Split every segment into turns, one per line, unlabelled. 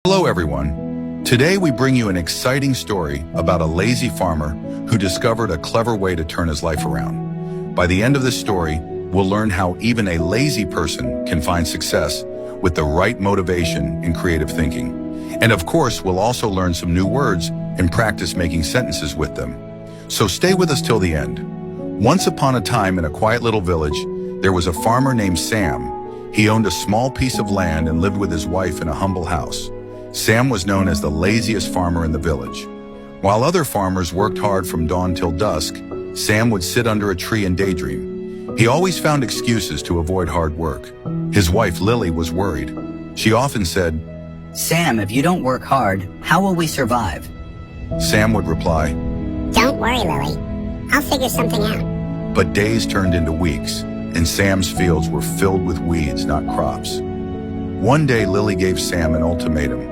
Hello everyone. Today we bring you an exciting story about a lazy farmer who discovered a clever way to turn his life around. By the end of this story, we'll learn how even a lazy person can find success with the right motivation and creative thinking. And of course, we'll also learn some new words and practice making sentences with them. So stay with us till the end. Once upon a time in a quiet little village, there was a farmer named Sam. He owned a small piece of land and lived with his wife in a humble house. Sam was known as the laziest farmer in the village. While other farmers worked hard from dawn till dusk, Sam would sit under a tree and daydream. He always found excuses to avoid hard work. His wife, Lily, was worried. She often said,
"Sam, if you don't work hard, how will we survive?"
Sam would reply,
"Don't worry, Lily. I'll figure something out."
but days turned into weeks, and Sam's fields were filled with weeds, not crops. One day, Lily gave Sam an ultimatum.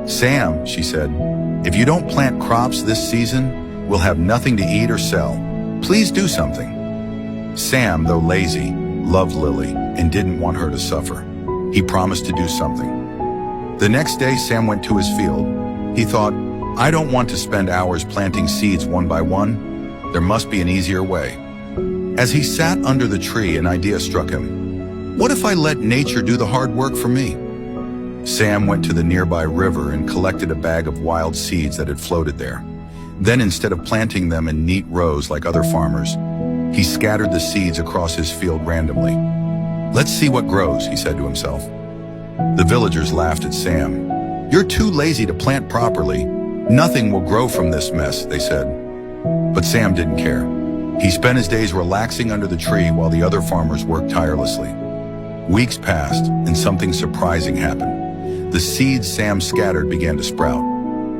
"Sam," she said, "if you don't plant crops this season, we'll have nothing to eat or sell. Please do something." Sam, though lazy, loved Lily and didn't want her to suffer. He promised to do something. The next day, Sam went to his field. He thought, "I don't want to spend hours planting seeds one by one. There must be an easier way." As he sat under the tree, an idea struck him. What if I let nature do the hard work for me? Sam went to the nearby river and collected a bag of wild seeds that had floated there. Then, instead of planting them in neat rows like other farmers, he scattered the seeds across his field randomly. "Let's see what grows," he said to himself. The villagers laughed at Sam. "You're too lazy to plant properly. Nothing will grow from this mess," they said. But Sam didn't care. He spent his days relaxing under the tree while the other farmers worked tirelessly. Weeks passed, and something surprising happened. The seeds Sam scattered began to sprout.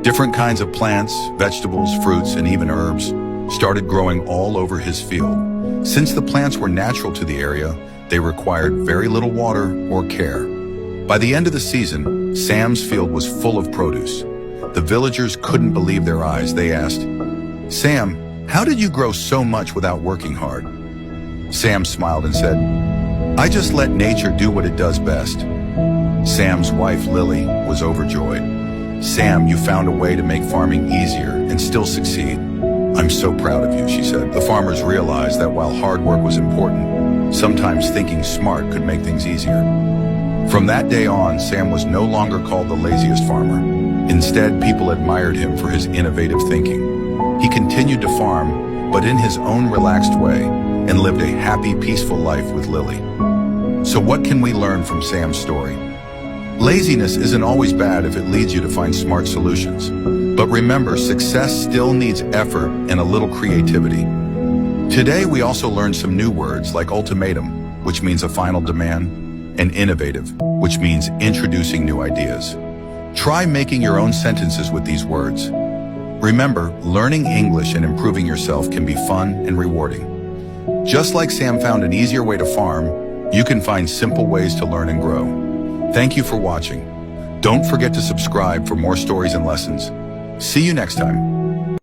Different kinds of plants, vegetables, fruits, and even herbs started growing all over his field. Since the plants were natural to the area, they required very little water or care. By the end of the season, Sam's field was full of produce. The villagers couldn't believe their eyes. They asked, "Sam, how did you grow so much without working hard?" Sam smiled and said, "I just let nature do what it does best." Sam's wife, Lily, was overjoyed. "Sam, you found a way to make farming easier and still succeed. I'm so proud of you," she said. The farmers realized that while hard work was important, sometimes thinking smart could make things easier. From that day on, Sam was no longer called the laziest farmer. Instead, people admired him for his innovative thinking. He continued to farm, but in his own relaxed way, and lived a happy, peaceful life with Lily. So what can we learn from Sam's story? Laziness isn't always bad if it leads you to find smart solutions. But remember, success still needs effort and a little creativity. Today, we also learned some new words like ultimatum, which means a final demand, and innovative, which means introducing new ideas. Try making your own sentences with these words. Remember, learning English and improving yourself can be fun and rewarding. Just like Sam found an easier way to farm, you can find simple ways to learn and grow. Thank you for watching. Don't forget to subscribe for more stories and lessons. See you next time.